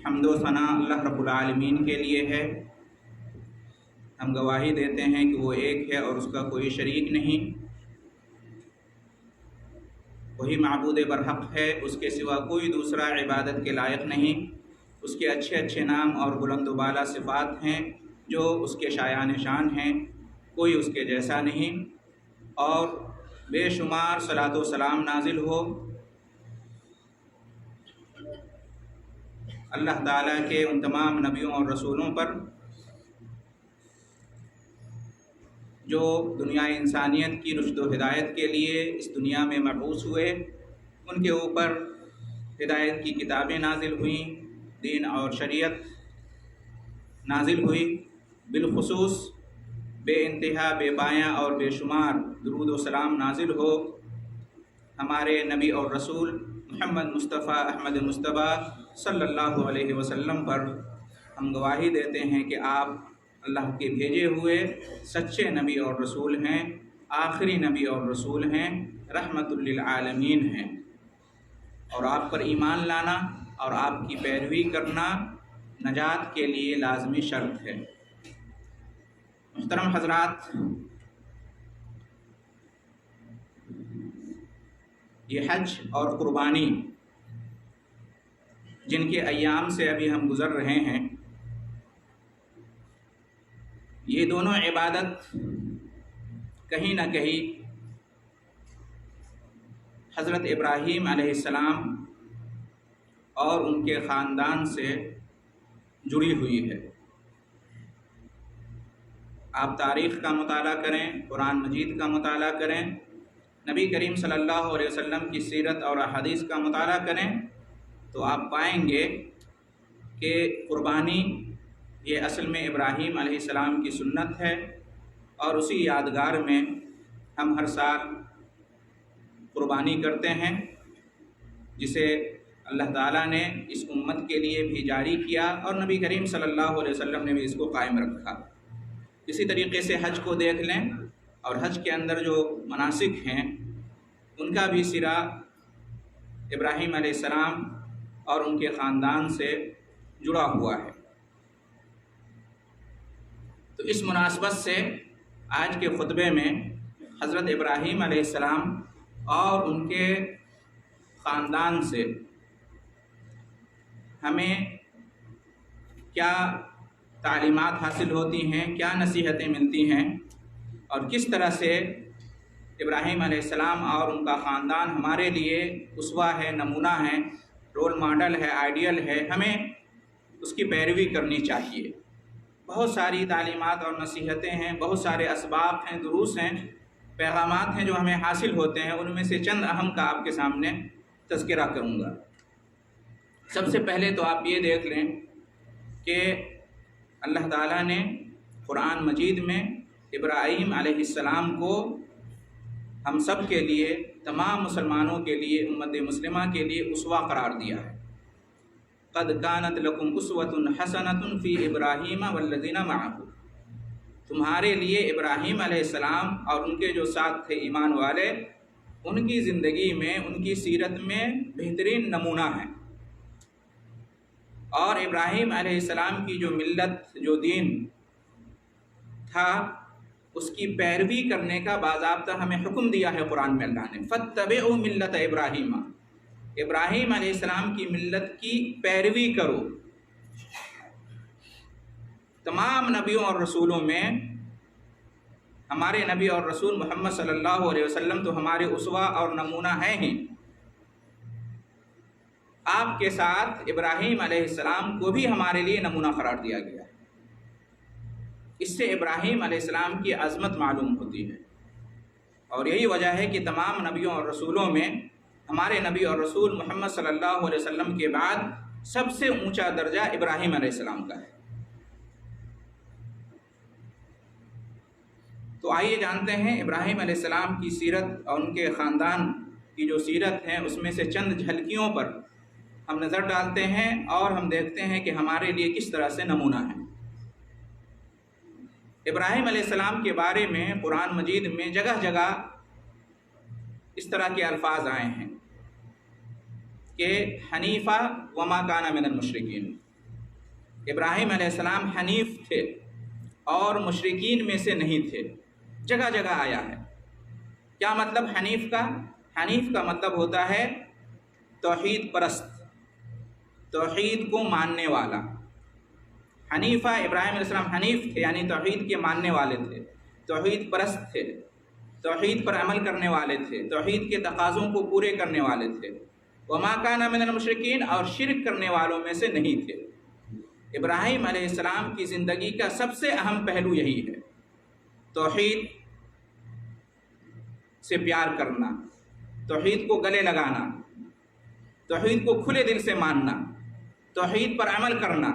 حمد و ثنا اللہ رب العالمین کے لیے ہے۔ ہم گواہی دیتے ہیں کہ وہ ایک ہے اور اس کا کوئی شریک نہیں، وہی معبود برحق ہے، اس کے سوا کوئی دوسرا عبادت کے لائق نہیں۔ اس کے اچھے اچھے نام اور بلند و بالا صفات ہیں جو اس کے شایان شان ہیں، کوئی اس کے جیسا نہیں۔ اور بے شمار صلاۃ و سلام نازل ہو اللہ تعالیٰ کے ان تمام نبیوں اور رسولوں پر جو دنیا انسانیت کی رشد و ہدایت کے لیے اس دنیا میں مبعوث ہوئے، ان کے اوپر ہدایت کی کتابیں نازل ہوئیں، دین اور شریعت نازل ہوئی۔ بالخصوص بے انتہا، بے پایاں اور بے شمار درود و سلام نازل ہو ہمارے نبی اور رسول محمد مصطفیٰ احمد مصطفیٰ صلی اللہ علیہ وسلم پر۔ ہم گواہی دیتے ہیں کہ آپ اللہ کے بھیجے ہوئے سچے نبی اور رسول ہیں، آخری نبی اور رسول ہیں، رحمت للعالمین ہیں، اور آپ پر ایمان لانا اور آپ کی پیروی کرنا نجات کے لیے لازمی شرط ہے۔ محترم حضرات، یہ حج اور قربانی جن کے ایام سے ابھی ہم گزر رہے ہیں، یہ دونوں عبادت کہیں نہ کہیں حضرت ابراہیم علیہ السلام اور ان کے خاندان سے جڑی ہوئی ہے۔ آپ تاریخ کا مطالعہ کریں، قرآن مجید کا مطالعہ کریں، نبی کریم صلی اللہ علیہ وسلم کی سیرت اور احادیث کا مطالعہ کریں تو آپ پائیں گے کہ قربانی یہ اصل میں ابراہیم علیہ السلام کی سنت ہے، اور اسی یادگار میں ہم ہر سال قربانی کرتے ہیں، جسے اللہ تعالیٰ نے اس امت کے لیے بھی جاری کیا اور نبی کریم صلی اللہ علیہ وسلم نے بھی اس کو قائم رکھا۔ اسی طریقے سے حج کو دیکھ لیں، اور حج کے اندر جو مناسک ہیں ان کا بھی سرا ابراہیم علیہ السلام اور ان کے خاندان سے جڑا ہوا ہے۔ تو اس مناسبت سے آج کے خطبے میں حضرت ابراہیم علیہ السلام اور ان کے خاندان سے ہمیں کیا تعلیمات حاصل ہوتی ہیں، کیا نصیحتیں ملتی ہیں، اور کس طرح سے ابراہیم علیہ السلام اور ان کا خاندان ہمارے لیے اسوہ ہے، نمونہ ہے، رول ماڈل ہے، آئیڈیل ہے، ہمیں اس کی پیروی کرنی چاہیے۔ بہت ساری تعلیمات اور نصیحتیں ہیں، بہت سارے اسباب ہیں، دروس ہیں، پیغامات ہیں جو ہمیں حاصل ہوتے ہیں۔ ان میں سے چند اہم کا آپ کے سامنے تذکرہ کروں گا۔ سب سے پہلے تو آپ یہ دیکھ لیں کہ اللہ تعالیٰ نے قرآن مجید میں ابراہیم علیہ السلام کو ہم سب کے لیے، تمام مسلمانوں کے لیے، امت مسلمہ کے لیے اسوہ قرار دیا ہے۔ قد کانت لکم اسوۃ حسنۃ فی ابراہیم والذین معہ، تمہارے لیے ابراہیم علیہ السلام اور ان کے جو ساتھ تھے ایمان والے، ان کی زندگی میں، ان کی سیرت میں بہترین نمونہ ہے۔ اور ابراہیم علیہ السلام کی جو ملت، جو دین تھا، اس کی پیروی کرنے کا باضابطہ ہمیں حکم دیا ہے قرآن میں اللہ نے، فاتبعوا ملت ابراہیم، ابراہیم علیہ السلام کی ملت کی پیروی کرو۔ تمام نبیوں اور رسولوں میں ہمارے نبی اور رسول محمد صلی اللہ علیہ وسلم تو ہمارے اسوہ اور نمونہ ہیں ہی، آپ کے ساتھ ابراہیم علیہ السلام کو بھی ہمارے لیے نمونہ قرار دیا گیا ہے۔ اس سے ابراہیم علیہ السلام کی عظمت معلوم ہوتی ہے، اور یہی وجہ ہے کہ تمام نبیوں اور رسولوں میں ہمارے نبی اور رسول محمد صلی اللہ علیہ وسلم کے بعد سب سے اونچا درجہ ابراہیم علیہ السلام کا ہے۔ تو آئیے جانتے ہیں ابراہیم علیہ السلام کی سیرت اور ان کے خاندان کی جو سیرت ہے، اس میں سے چند جھلکیوں پر ہم نظر ڈالتے ہیں اور ہم دیکھتے ہیں کہ ہمارے لیے کس طرح سے نمونہ ہے۔ ابراہیم علیہ السلام کے بارے میں قرآن مجید میں جگہ جگہ اس طرح کے الفاظ آئے ہیں کہ حنیفہ وما کان من المشرکین، ابراہیم علیہ السلام حنیف تھے اور مشرکین میں سے نہیں تھے، جگہ جگہ آیا ہے۔ کیا مطلب حنیف کا؟ حنیف کا مطلب ہوتا ہے توحید پرست، توحید کو ماننے والا۔ حنیفہ ابراہیم علیہ السلام حنیف تھے، یعنی توحید کے ماننے والے تھے، توحید پرست تھے، توحید پر عمل کرنے والے تھے، توحید کے تقاضوں کو پورے کرنے والے تھے۔ وما کان من المشرکین، اور شرک کرنے والوں میں سے نہیں تھے۔ ابراہیم علیہ السلام کی زندگی کا سب سے اہم پہلو یہی ہے، توحید سے پیار کرنا، توحید کو گلے لگانا، توحید کو کھلے دل سے ماننا، توحید پر عمل کرنا،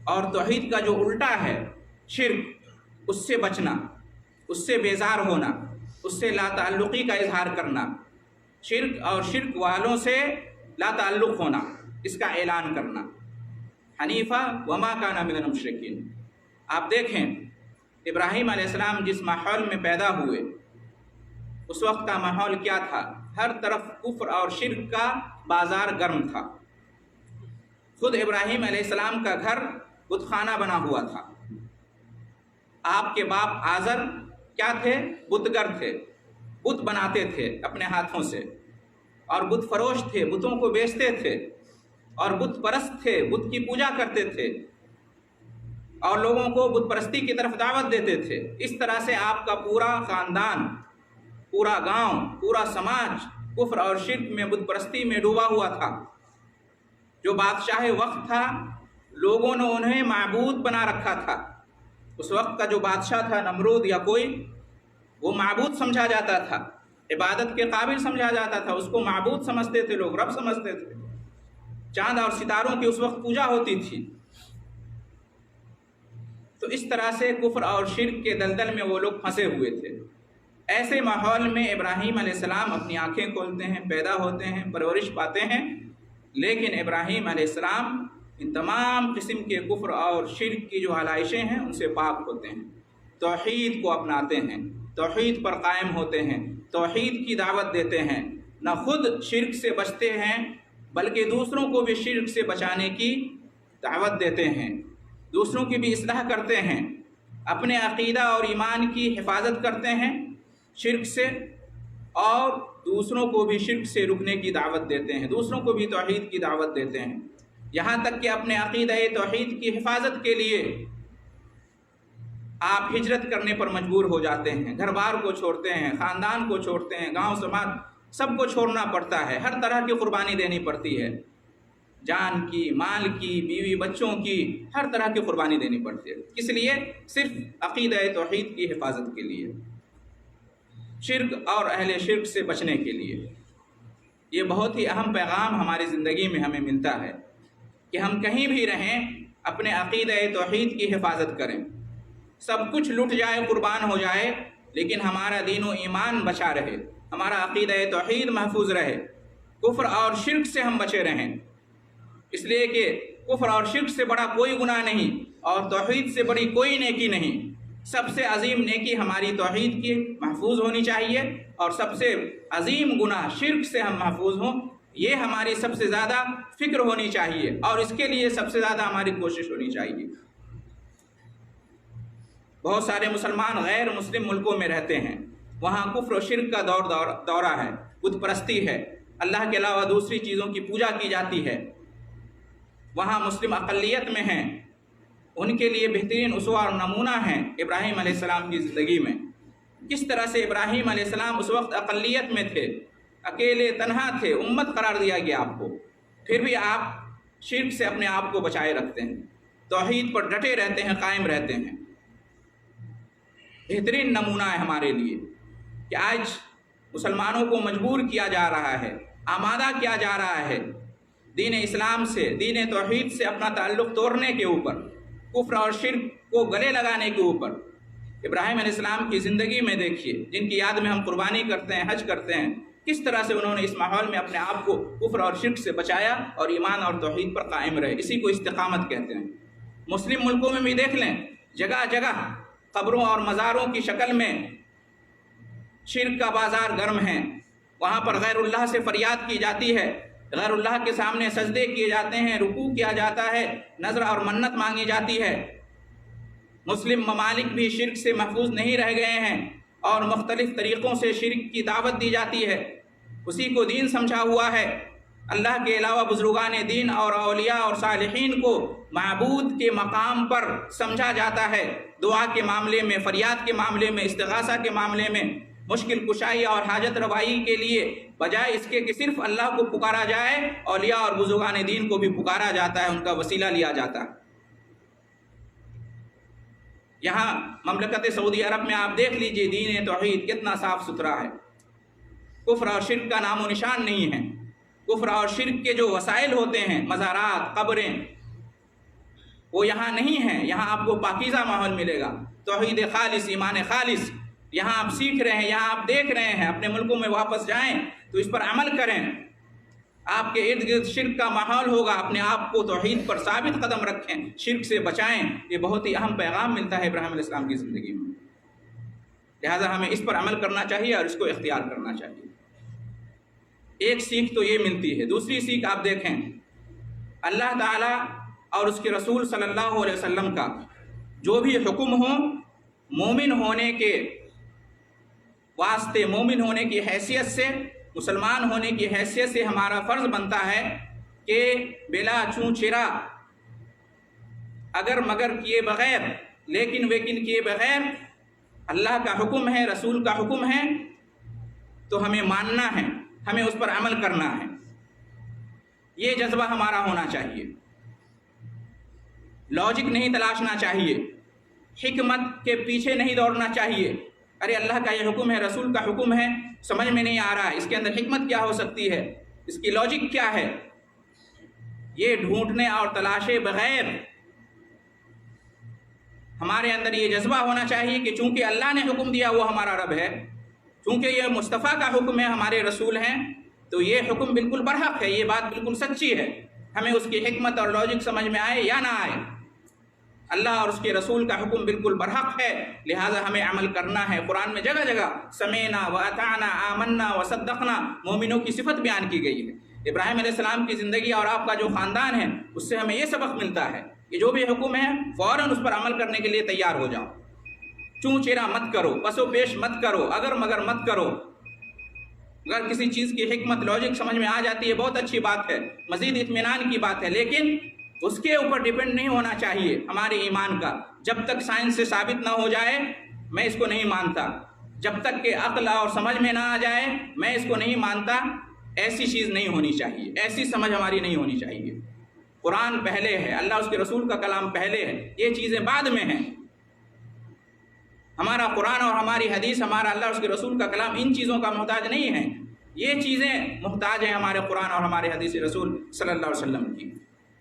اور توحید کا جو الٹا ہے شرک، اس سے بچنا، اس سے بیزار ہونا، اس سے لا تعلقی کا اظہار کرنا، شرک اور شرک والوں سے لا تعلق ہونا، اس کا اعلان کرنا۔ حنیفہ وما کان من المشرکین۔ آپ دیکھیں ابراہیم علیہ السلام جس ماحول میں پیدا ہوئے، اس وقت کا ماحول کیا تھا؟ ہر طرف کفر اور شرک کا بازار گرم تھا۔ خود ابراہیم علیہ السلام کا گھر بت خانہ بنا ہوا تھا۔ آپ کے باپ آزر کیا تھے؟ بتگر تھے، بت بناتے تھے اپنے ہاتھوں سے، اور بت فروش تھے، بتوں کو بیچتے تھے، اور بت پرست تھے، بت کی پوجا کرتے تھے، اور لوگوں کو بت پرستی کی طرف دعوت دیتے تھے۔ اس طرح سے آپ کا پورا خاندان، پورا گاؤں، پورا سماج کفر اور شرک میں، بت پرستی میں ڈوبا ہوا تھا۔ جو بادشاہ وقت تھا، لوگوں نے انہیں معبود بنا رکھا تھا۔ اس وقت کا جو بادشاہ تھا، نمرود یا کوئی، وہ معبود سمجھا جاتا تھا، عبادت کے قابل سمجھا جاتا تھا، اس کو معبود سمجھتے تھے لوگ، رب سمجھتے تھے۔ چاند اور ستاروں کی اس وقت پوجا ہوتی تھی۔ تو اس طرح سے کفر اور شرک کے دلدل میں وہ لوگ پھنسے ہوئے تھے۔ ایسے ماحول میں ابراہیم علیہ السلام اپنی آنکھیں کھولتے ہیں، پیدا ہوتے ہیں، پرورش پاتے ہیں، لیکن ابراہیم علیہ السلام ان تمام قسم کے کفر اور شرک کی جو علائشیں ہیں ان سے پاک ہوتے ہیں، توحید کو اپناتے ہیں، توحید پر قائم ہوتے ہیں، توحید کی دعوت دیتے ہیں، نہ خود شرک سے بچتے ہیں بلکہ دوسروں کو بھی شرک سے بچانے کی دعوت دیتے ہیں، دوسروں کی بھی اصلاح کرتے ہیں، اپنے عقیدہ اور ایمان کی حفاظت کرتے ہیں شرک سے، اور دوسروں کو بھی شرک سے رکنے کی دعوت دیتے ہیں، دوسروں کو بھی توحید کی دعوت دیتے ہیں، یہاں تک کہ اپنے عقیدہ توحید کی حفاظت کے لیے آپ ہجرت کرنے پر مجبور ہو جاتے ہیں، گھر بار کو چھوڑتے ہیں، خاندان کو چھوڑتے ہیں، گاؤں سماج سب کو چھوڑنا پڑتا ہے، ہر طرح کی قربانی دینی پڑتی ہے، جان کی، مال کی، بیوی بچوں کی، ہر طرح کی قربانی دینی پڑتی ہے۔ کس لیے؟ صرف عقیدہ توحید کی حفاظت کے لیے، شرک اور اہل شرک سے بچنے کے لیے۔ یہ بہت ہی اہم پیغام ہماری زندگی میں ہمیں ملتا ہے کہ ہم کہیں بھی رہیں اپنے عقیدہ توحید کی حفاظت کریں، سب کچھ لٹ جائے، قربان ہو جائے، لیکن ہمارا دین و ایمان بچا رہے، ہمارا عقیدہ توحید محفوظ رہے، کفر اور شرک سے ہم بچے رہیں، اس لیے کہ کفر اور شرک سے بڑا کوئی گناہ نہیں اور توحید سے بڑی کوئی نیکی نہیں۔ سب سے عظیم نیکی ہماری توحید کی محفوظ ہونی چاہیے، اور سب سے عظیم گناہ شرک سے ہم محفوظ ہوں، یہ ہماری سب سے زیادہ فکر ہونی چاہیے، اور اس کے لیے سب سے زیادہ ہماری کوشش ہونی چاہیے۔ بہت سارے مسلمان غیر مسلم ملکوں میں رہتے ہیں، وہاں کفر و شرک کا دورہ ہے، بت پرستی ہے، اللہ کے علاوہ دوسری چیزوں کی پوجا کی جاتی ہے، وہاں مسلم اقلیت میں ہیں، ان کے لیے بہترین اسوہ اور نمونہ ہیں ابراہیم علیہ السلام کی زندگی میں۔ کس طرح سے ابراہیم علیہ السلام اس وقت اقلیت میں تھے، اکیلے تنہا تھے، امت قرار دیا گیا آپ کو، پھر بھی آپ شرک سے اپنے آپ کو بچائے رکھتے ہیں، توحید پر ڈٹے رہتے ہیں، قائم رہتے ہیں۔ بہترین نمونہ ہے ہمارے لیے کہ آج مسلمانوں کو مجبور کیا جا رہا ہے، آمادہ کیا جا رہا ہے دین اسلام سے، دین توحید سے اپنا تعلق توڑنے کے اوپر، کفر اور شرک کو گلے لگانے کے اوپر۔ ابراہیم علیہ السلام کی زندگی میں دیکھیے، جن کی یاد میں ہم قربانی کرتے ہیں، حج کرتے ہیں، کس طرح سے انہوں نے اس ماحول میں اپنے آپ کو کفر اور شرک سے بچایا اور ایمان اور توحید پر قائم رہے۔ اسی کو استقامت کہتے ہیں۔ مسلم ملکوں میں بھی دیکھ لیں، جگہ جگہ قبروں اور مزاروں کی شکل میں شرک کا بازار گرم ہے، وہاں پر غیر اللہ سے فریاد کی جاتی ہے، غیر اللہ کے سامنے سجدے کیے جاتے ہیں، رکوع کیا جاتا ہے، نذر اور منت مانگی جاتی ہے۔ مسلم ممالک بھی شرک سے محفوظ نہیں رہ گئے ہیں اور مختلف طریقوں سے شرک کی دعوت دی جاتی ہے، اسی کو دین سمجھا ہوا ہے۔ اللہ کے علاوہ بزرگان دین اور اولیاء اور صالحین کو معبود کے مقام پر سمجھا جاتا ہے۔ دعا کے معاملے میں، فریاد کے معاملے میں، استغاثہ کے معاملے میں، مشکل کشائی اور حاجت روائی کے لیے بجائے اس کے کہ صرف اللہ کو پکارا جائے، اولیاء اور بزرگان دین کو بھی پکارا جاتا ہے، ان کا وسیلہ لیا جاتا ہے۔ یہاں مملکت سعودی عرب میں آپ دیکھ لیجئے دین توحید کتنا صاف ستھرا ہے، کفر اور شرک کا نام و نشان نہیں ہے۔ کفر اور شرک کے جو وسائل ہوتے ہیں، مزارات، قبریں، وہ یہاں نہیں ہیں۔ یہاں آپ کو پاکیزہ ماحول ملے گا، توحید خالص، ایمان خالص۔ یہاں آپ سیکھ رہے ہیں، یہاں آپ دیکھ رہے ہیں، اپنے ملکوں میں واپس جائیں تو اس پر عمل کریں۔ آپ کے ارد گرد شرک کا ماحول ہوگا، اپنے آپ کو توحید پر ثابت قدم رکھیں، شرک سے بچائیں۔ یہ بہت ہی اہم پیغام ملتا ہے ابراہیم علیہ السلام کی زندگی میں، لہٰذا ہمیں اس پر عمل کرنا چاہیے اور اس کو اختیار کرنا چاہیے۔ ایک سیکھ تو یہ ملتی ہے۔ دوسری سیکھ آپ دیکھیں، اللہ تعالیٰ اور اس کے رسول صلی اللہ علیہ وسلم کا جو بھی حکم ہو، مومن ہونے کے واسطے، مومن ہونے کی حیثیت سے، مسلمان ہونے کی حیثیت سے ہمارا فرض بنتا ہے کہ بلا چوں چرا، اگر مگر کیے بغیر، لیکن ویکن کیے بغیر اللہ کا حکم ہے، رسول کا حکم ہے تو ہمیں ماننا ہے، ہمیں اس پر عمل کرنا ہے۔ یہ جذبہ ہمارا ہونا چاہیے، لاجک نہیں تلاشنا چاہیے، حکمت کے پیچھے نہیں دوڑنا چاہیے۔ ارے اللہ کا یہ حکم ہے، رسول کا حکم ہے، سمجھ میں نہیں آ رہا ہے، اس کے اندر حکمت کیا ہو سکتی ہے، اس کی لاجک کیا ہے، یہ ڈھونڈنے اور تلاشے بغیر ہمارے اندر یہ جذبہ ہونا چاہیے کہ چونکہ اللہ نے حکم دیا وہ ہمارا رب ہے، چونکہ یہ مصطفیٰ کا حکم ہے، ہمارے رسول ہیں، تو یہ حکم بالکل برحق ہے، یہ بات بالکل سچی ہے، ہمیں اس کی حکمت اور لاجک سمجھ میں آئے یا نہ آئے، اللہ اور اس کے رسول کا حکم بالکل برحق ہے، لہٰذا ہمیں عمل کرنا ہے۔ قرآن میں جگہ جگہ سمعنا واطعنا آمنا وصدقنا، مومنوں کی صفت بیان کی گئی ہے۔ ابراہیم علیہ السلام کی زندگی اور آپ کا جو خاندان ہے، اس سے ہمیں یہ سبق ملتا ہے کہ جو بھی حکم ہے فوراً اس پر عمل کرنے کے لیے تیار ہو جاؤ، چوں چیرا مت کرو، پس و پیش مت کرو، اگر مگر مت کرو۔ اگر کسی چیز کی حکمت لاجک سمجھ میں آ جاتی ہے بہت اچھی بات ہے، مزید اطمینان کی بات ہے، لیکن اس کے اوپر ڈیپینڈ نہیں ہونا چاہیے ہمارے ایمان کا۔ جب تک سائنس سے ثابت نہ ہو جائے میں اس کو نہیں مانتا، جب تک کہ عقل اور سمجھ میں نہ آ جائے میں اس کو نہیں مانتا۔ ایسی چیز نہیں ہونی چاہیے، ایسی سمجھ ہماری نہیں ہونی چاہیے۔ قرآن پہلے ہے، اللہ اس کے رسول کا کلام پہلے ہے، یہ چیزیں بعد میں ہیں۔ ہمارا قرآن اور ہماری حدیث، ہمارا اللہ اور اس کے رسول کا کلام ان چیزوں کا محتاج نہیں ہے، یہ چیزیں محتاج ہیں ہمارے قرآن اور ہمارے حدیث رسول صلی اللہ علیہ وسلم کی۔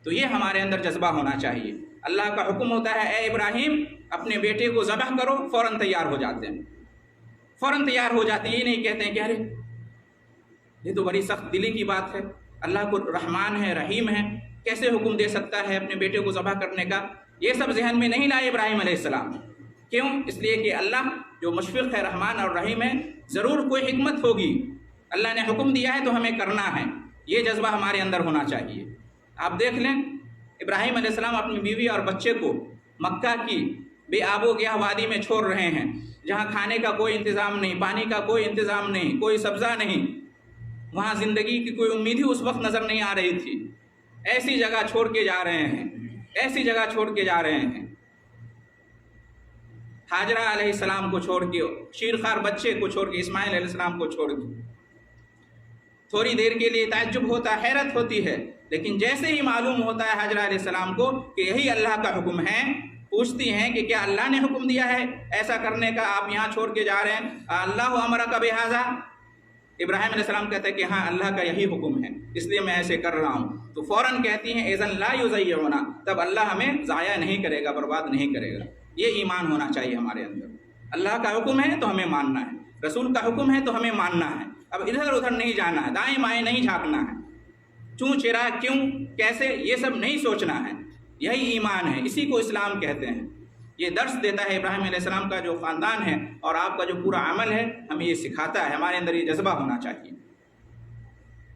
تو یہ ہمارے اندر جذبہ ہونا چاہیے۔ اللہ کا حکم ہوتا ہے اے ابراہیم اپنے بیٹے کو ذبح کرو، فوراً تیار ہو جاتے ہیں، فوراً تیار ہو جاتے ہیں، یہ نہیں کہتے ہیں کہ ارے یہ تو بڑی سخت دلی کی بات ہے، اللہ کو رحمان ہے، رحیم ہے، کیسے حکم دے سکتا ہے اپنے بیٹے کو ذبح کرنے کا۔ یہ سب ذہن میں نہیں لائے ابراہیم علیہ السلام۔ کیوں؟ اس لیے کہ اللہ جو مشفق ہے، رحمان اور رحیم ہے، ضرور کوئی حکمت ہوگی، اللہ نے حکم دیا ہے تو ہمیں کرنا ہے، یہ جذبہ ہمارے اندر ہونا چاہیے۔ آپ دیکھ لیں ابراہیم علیہ السلام اپنی بیوی اور بچے کو مکہ کی بے آب و گیا وادی میں چھوڑ رہے ہیں، جہاں کھانے کا کوئی انتظام نہیں، پانی کا کوئی انتظام نہیں، کوئی سبزہ نہیں، وہاں زندگی کی کوئی امید ہی اس وقت نظر نہیں آ رہی تھی۔ ایسی جگہ چھوڑ کے جا رہے ہیں، ایسی جگہ چھوڑ کے جا رہے ہیں، ہاجرہ علیہ السلام کو چھوڑ کے، شیرخوار بچے کو چھوڑ کے، اسماعیل علیہ السلام کو چھوڑ کے۔ تھوڑی دیر کے لیے تعجب ہوتا ہے، حیرت ہوتی ہے، لیکن جیسے ہی معلوم ہوتا ہے حاجرہ علیہ السلام کو کہ یہی اللہ کا حکم ہے، پوچھتی ہیں کہ کیا اللہ نے حکم دیا ہے ایسا کرنے کا، آپ یہاں چھوڑ کے جا رہے ہیں، اللہ امرک بہذا؟ ابراہیم علیہ السلام کہتے ہیں کہ ہاں اللہ کا یہی حکم ہے، اس لیے میں ایسے کر رہا ہوں۔ تو فوراً کہتی ہیں اذن لا یضیعنا، تب اللہ ہمیں ضائع نہیں کرے گا، برباد نہیں کرے گا۔ یہ ایمان ہونا چاہیے ہمارے اندر، اللہ کا حکم ہے تو ہمیں ماننا ہے، رسول کا حکم ہے تو ہمیں ماننا ہے، اب ادھر ادھر نہیں جانا ہے، دائیں بائیں نہیں جھانکنا ہے، چوں چرا کیوں کیسے یہ سب نہیں سوچنا ہے۔ یہی ایمان ہے، اسی کو اسلام کہتے ہیں۔ یہ درس دیتا ہے ابراہیم علیہ السلام کا جو خاندان ہے اور آپ کا جو پورا عمل ہے، ہمیں یہ سکھاتا ہے، ہمارے اندر یہ جذبہ ہونا چاہیے۔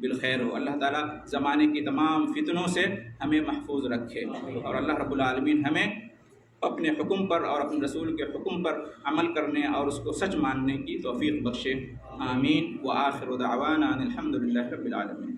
بالخیر ہو۔ اللہ تعالیٰ زمانے کی تمام فتنوں سے ہمیں محفوظ رکھے، اور اللہ رب العالمین ہمیں اپنے حکم پر اور اپنے رسول کے حکم پر عمل کرنے اور اس کو سچ ماننے کی توفیق بخشے۔ آمین۔ وآخر دعوانا ان الحمد للہ رب العالمین۔